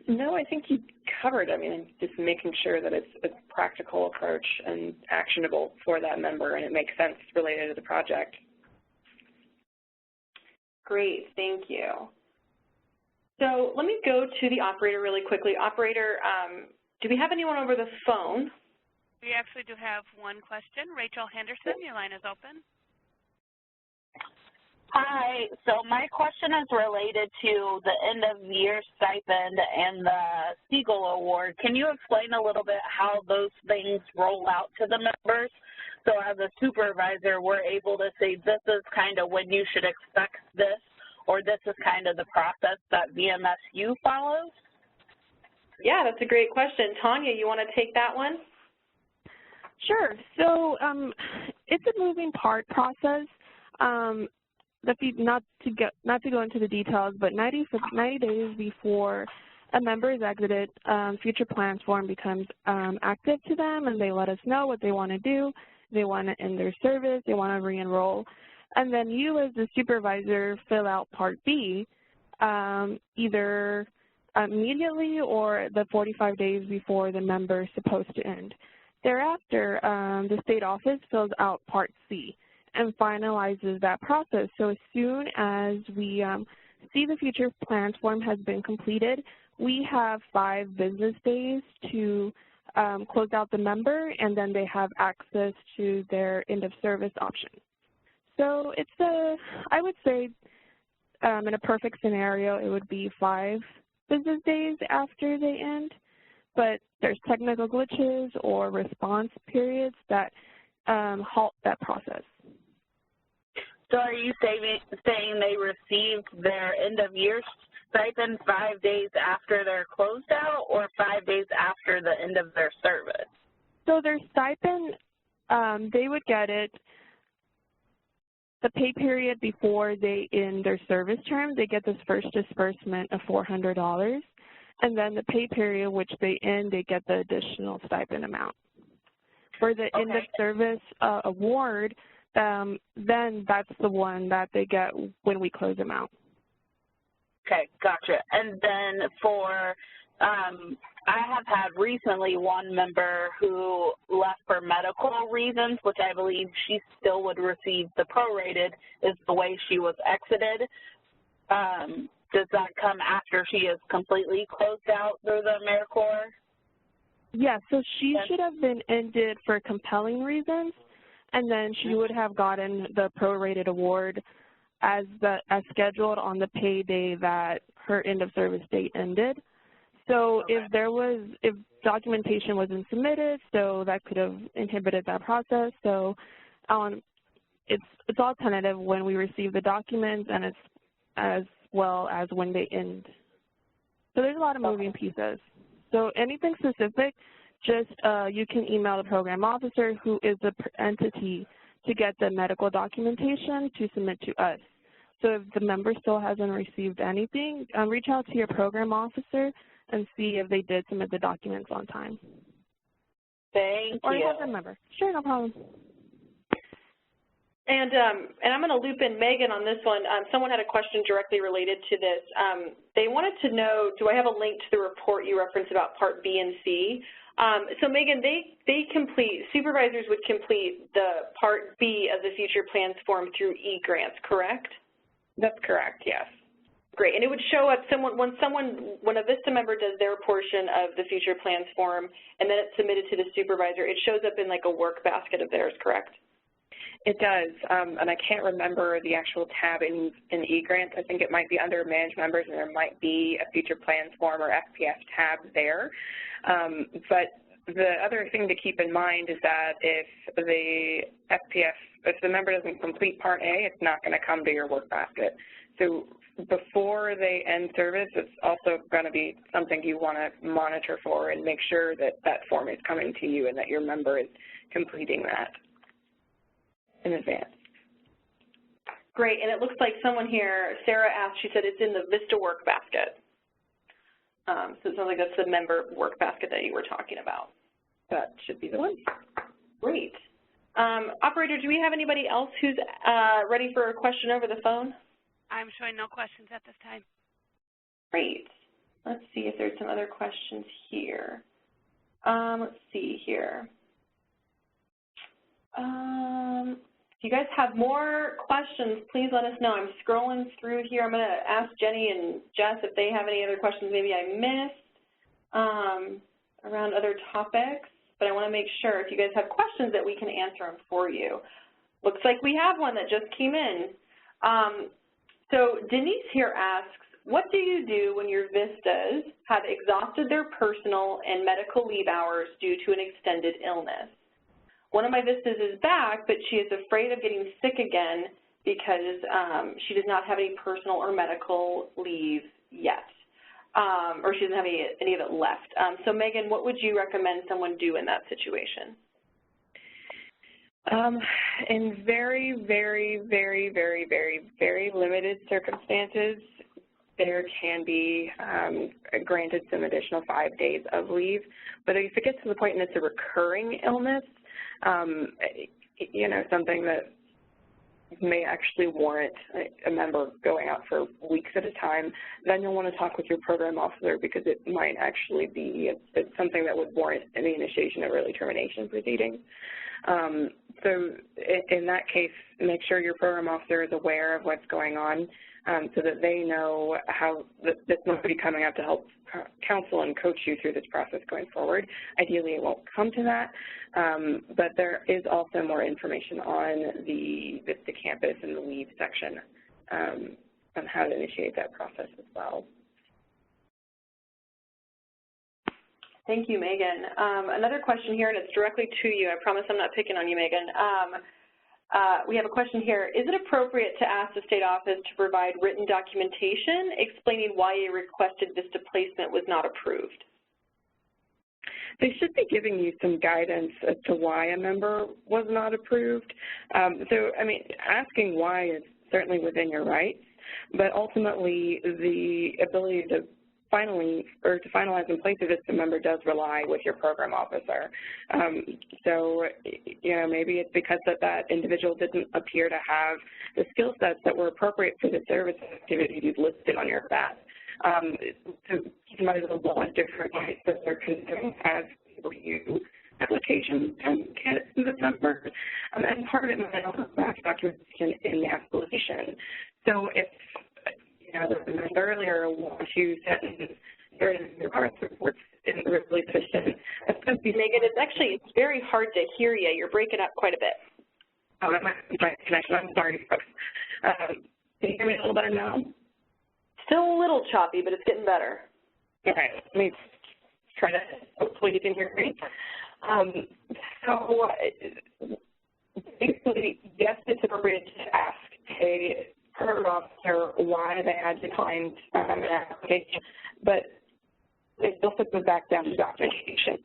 No, I think you covered. I mean, just making sure that it's a practical approach and actionable for that member, and it makes sense related to the project. Great, thank you. So let me go to the operator really quickly. Operator, do we have anyone over the phone? We actually do have one question. Rachel Henderson, your line is open. Hi, so my question is related to the end-of-year stipend and the Siegel Award. Can you explain a little bit how those things roll out to the members? So as a supervisor, we're able to say this is kind of when you should expect this, or this is kind of the process that VMSU follows? Yeah, that's a great question. Tanya, you want to take that one? Sure. So it's a moving part process. Not to go into the details, but 90 days before a member is exited, future plans form becomes active to them, and they let us know what they want to do. They want to end their service. They want to re-enroll. And then you as the supervisor fill out Part B, either immediately or the 45 days before the member is supposed to end. Thereafter, the state office fills out Part C and finalizes that process. So as soon as we see the future plans form has been completed, we have 5 business days to close out the member, and then they have access to their end of service option. So it's I would say in a perfect scenario, it would be 5 business days after they end, but there's technical glitches or response periods that halt that process. So are you saying they receive their end-of-year stipend 5 days after they're closed out, or 5 days after the end of their service? So their stipend, they would get it the pay period before they end their service term, they get this first disbursement of $400. And then the pay period which they end, they get the additional stipend amount. For the end of service award, then that's the one that they get when we close them out. Okay, gotcha. And then for, I have had recently one member who left for medical reasons, which I believe she still would receive the prorated, is the way she was exited. Does that come after she is completely closed out through the AmeriCorps? Yeah, so she should have been ended for compelling reasons, and then she would have gotten the prorated award as scheduled on the payday that her end of service date ended. So if documentation wasn't submitted, so that could have inhibited that process. So it's all tentative when we receive the documents, and it's as well as when they end. So there's a lot of moving pieces. So anything specific, just you can email the program officer, who is the entity to get the medical documentation to submit to us. So if the member still hasn't received anything, reach out to your program officer and see if they did submit the documents on time. Thank you. Or you have a member. Sure, no problem. And I'm going to loop in Megan on this one. Someone had a question directly related to this. They wanted to know, do I have a link to the report you referenced about Part B and C? So Megan, supervisors would complete the Part B of the Future Plans form through eGrants, correct? That's correct, yes. Great, and it would show up when a VISTA member does their portion of the Future Plans form and then it's submitted to the supervisor, it shows up in like a work basket of theirs, correct? It does, and I can't remember the actual tab in eGrants. I think it might be under Manage Members, and there might be a Future Plans form or FPF tab there. But the other thing to keep in mind is that if the member doesn't complete Part A, it's not going to come to your work basket. So before they end service, it's also going to be something you want to monitor for and make sure that that form is coming to you and that your member is completing that in advance. Great, and it looks like someone here, Sarah asked, she said it's in the VISTA work basket. So it sounds like that's the member work basket that you were talking about. That should be the one. Great. Operator, do we have anybody else who's ready for a question over the phone? I'm showing no questions at this time. Great. Let's see if there's some other questions here. Let's see here. If you guys have more questions, please let us know. I'm scrolling through here. I'm going to ask Jenny and Jess if they have any other questions maybe I missed around other topics, but I want to make sure if you guys have questions that we can answer them for you. Looks like we have one that just came in. So Denise here asks, what do you do when your VISTAs have exhausted their personal and medical leave hours due to an extended illness? One of my VISTAs is back, but she is afraid of getting sick again because she does not have any personal or medical leave yet, or she doesn't have any of it left. So Megan, what would you recommend someone do in that situation? In very, very, very, very, very, very limited circumstances, there can be granted some additional 5 days of leave. But if it gets to the point and it's a recurring illness, you know, something that may actually warrant a member going out for weeks at a time, then you'll want to talk with your program officer because it might actually be something that would warrant the initiation of early termination proceedings. So in that case, make sure your program officer is aware of what's going on so that they know how that's nobody coming out to help counsel and coach you through this process going forward. Ideally, it won't come to that, but there is also more information on the VISTA campus and the leave section on how to initiate that process as well. Thank you, Megan. Another question here, and it's directly to you. I promise I'm not picking on you, Megan. We have a question here. Is it appropriate to ask the state office to provide written documentation explaining why a requested VISTA placement was not approved? they should be giving you some guidance as to why a member was not approved. So, I mean, asking why is certainly within your rights, but ultimately the ability to finalize and place a VISTA member does rely with your program officer. So, you know, maybe it's because that individual didn't appear to have the skill sets that were appropriate for the service activities listed on your FAT. So keep in mind there's a lot of different ways that they're considering as review applications and candidates in the members. And part of it might also back documentation in the application. So if, you know, as I mentioned earlier, want to send your progress reports isn't really sufficient. Megan, it's very hard to hear you. You're breaking up quite a bit. Oh, that might be my connection. I'm sorry, folks. Can you hear me a little better now? Still a little choppy, but it's getting better. Okay, let me try to, hopefully you can hear me. So basically, yes, it's appropriate to ask a program officer why they had declined an application, but it also goes back down to documentation.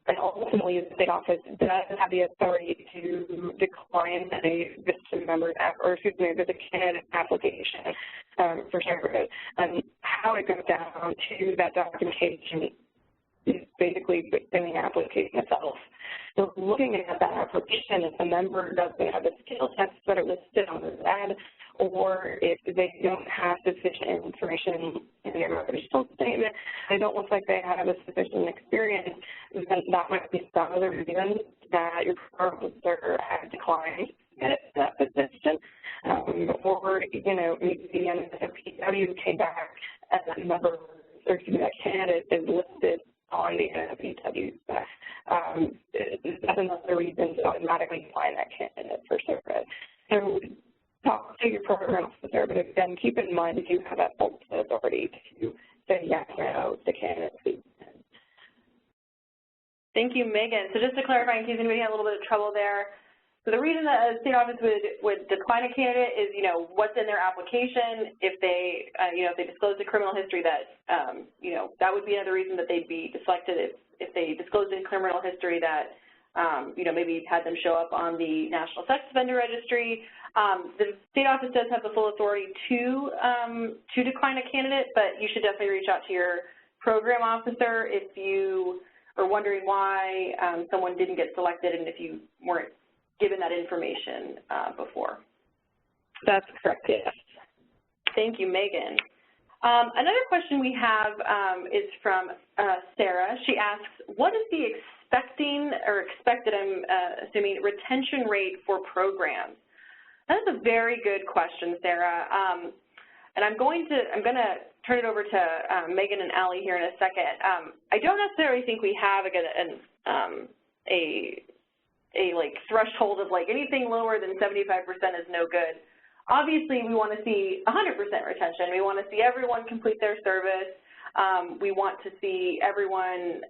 And ultimately, the state office does have the authority to decline a VISTA member's, or excuse me, a VISTA candidate application for service. And how it goes down to that documentation is basically in the application itself. So looking at that application, if a member doesn't have the skill sets that are listed on the ad, or if they don't have sufficient information in their motivational statement, they don't look like they have a sufficient experience, then that might be some of the reasons that your program officer has declined that position. Or, you know, maybe the NFPW came back and that member, or excuse me, that candidate is listed on the NFPW. That's another reason to automatically decline that candidate for service. So talk to your program officer, but again, keep in mind that you have that ultimate authority to say yes or no to candidates. Thank you, Megan. So just to clarify, in case anybody had a little bit of trouble there, so the reason that a state office would decline a candidate is, you know, what's in their application. If they, you know, if they disclose the criminal history, that, you know, that would be another reason that they'd be deflected. If they disclosed a criminal history that, you know, maybe had them show up on the National Sex Offender Registry. The state office does have the full authority to decline a candidate, but you should definitely reach out to your program officer if you are wondering why someone didn't get selected and if you weren't given that information before. That's correct, yes. Thank you, Megan. Another question we have is from Sarah. She asks, what is the expected, I'm assuming, retention rate for programs? That is a very good question, Sarah. And I'm going to turn it over to Megan and Allie here in a second. I don't necessarily think we have a like threshold of like anything lower than 75% is no good. Obviously, we want to see 100% retention. We want to see everyone complete their service. We want to see everyone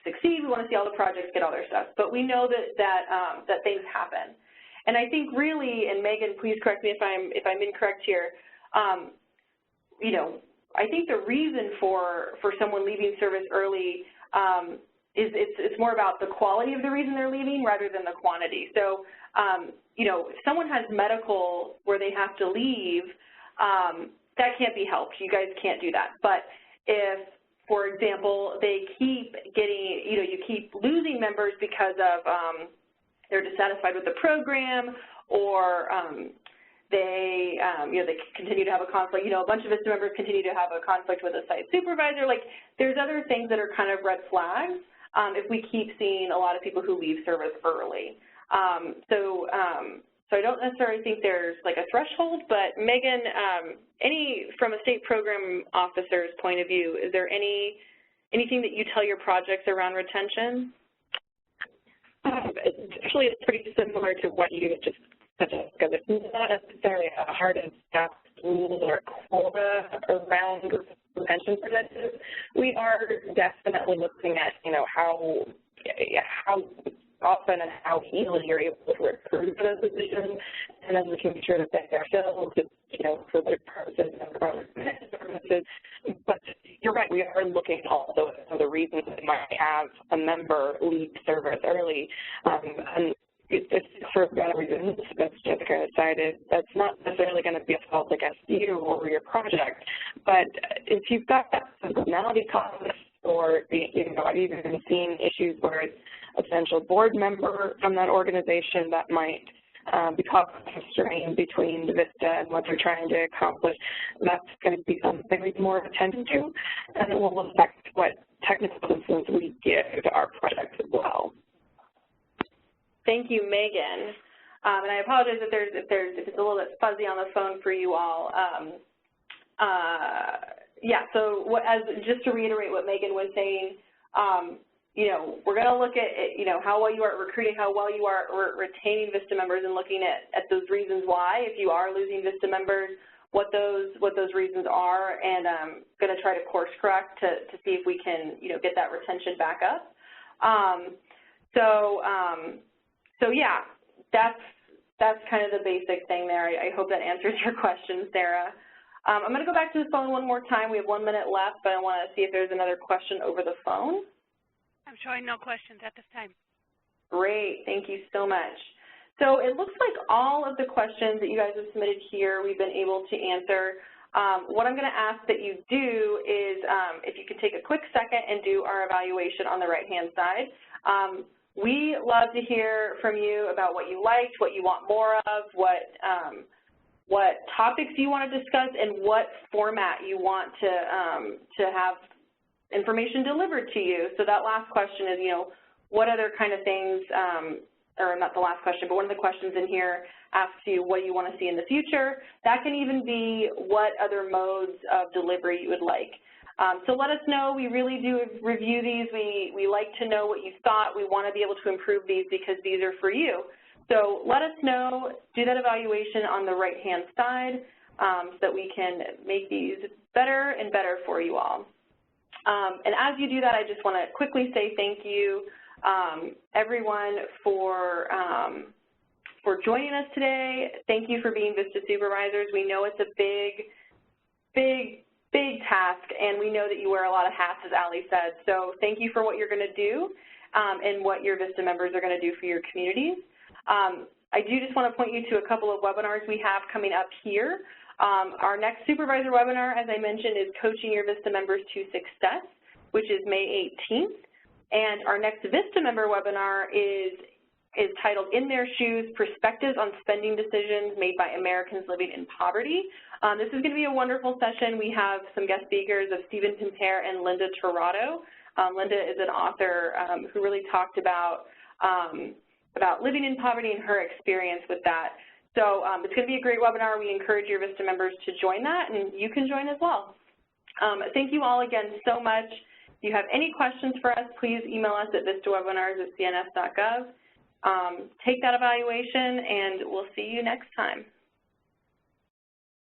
succeed. We want to see all the projects get all their stuff. But we know that things happen. And I think really, and Megan, please correct me if I'm incorrect here. You know, I think the reason for someone leaving service early it's more about the quality of the reason they're leaving rather than the quantity. So, you know, if someone has medical where they have to leave, that can't be helped. You guys can't do that. But if, for example, they keep getting, you know, you keep losing members because of they're dissatisfied with the program, or they, you know, they continue to have a conflict. You know, a bunch of VISTA members continue to have a conflict with a site supervisor. Like, there's other things that are kind of red flags if we keep seeing a lot of people who leave service early. So I don't necessarily think there's like a threshold, but Megan, from a state program officer's point of view, is there anything that you tell your projects around retention? Actually, it's pretty similar to what you just said, Jessica. It's not necessarily a hard and fast rule or quota around retention percentages. We are definitely looking at, you know, how often and how easily you're able to recruit for those positions, and then making sure that they are filled, you know, for the purposes and services. But you're right, we are looking also at the reasons they might have a member leave service early. And it's for better reasons, as Jessica cited, that's not necessarily going to be a fault against you or your project. But if you've got personality conflicts, or I've even seen issues where it's a potential board member from that organization that might be causing strain between the VISTA and what they're trying to accomplish, that's going to be something we need more attention to, and it will affect what technical assistance we give to our projects as well. Thank you, Megan. And I apologize if it's a little bit fuzzy on the phone for you all. Yeah, so just to reiterate what Megan was saying, we're going to look at, how well you are recruiting, how well you are retaining VISTA members, and looking at those reasons why, if you are losing VISTA members, what those reasons are, and going to try to course correct to see if we can, get that retention back up. So yeah, that's kind of the basic thing there. I hope that answers your question, Sarah. I'm going to go back to the phone one more time. We have 1 minute left, but I want to see if there's another question over the phone. I'm showing no questions at this time. Great. Thank you so much. So it looks like all of the questions that you guys have submitted here we've been able to answer. What I'm going to ask that you do is if you could take a quick second and do our evaluation on the right-hand side. We love to hear from you about what you liked, what you want more of, what topics you want to discuss, and what format you want to have information delivered to you. So that last question is, what other kind of things, or not the last question, but one of the questions in here asks you what you want to see in the future. That can even be what other modes of delivery you would like. So let us know. We really do review these. We like to know what you thought. We want to be able to improve these because these are for you. So let us know. Do that evaluation on the right-hand side so that we can make these better and better for you all. And as you do that, I just want to quickly say thank you, everyone, for joining us today. Thank you for being VISTA supervisors. We know it's a big task, and we know that you wear a lot of hats, as Ali said. So thank you for what you're going to do and what your VISTA members are going to do for your communities. I do just want to point you to a couple of webinars we have coming up here. Our next supervisor webinar, as I mentioned, is Coaching Your VISTA Members to Success, which is May 18th. And our next VISTA member webinar is titled In Their Shoes, Perspectives on Spending Decisions Made by Americans Living in Poverty. This is going to be a wonderful session. We have some guest speakers of Stephen Pimpere and Linda Torrado. Linda is an author who really talked about living in poverty and her experience with that. So it's going to be a great webinar. We encourage your VISTA members to join that, and you can join as well. Thank you all again so much. If you have any questions for us, please email us at vistawebinars@cns.gov. Take that evaluation, and we'll see you next time.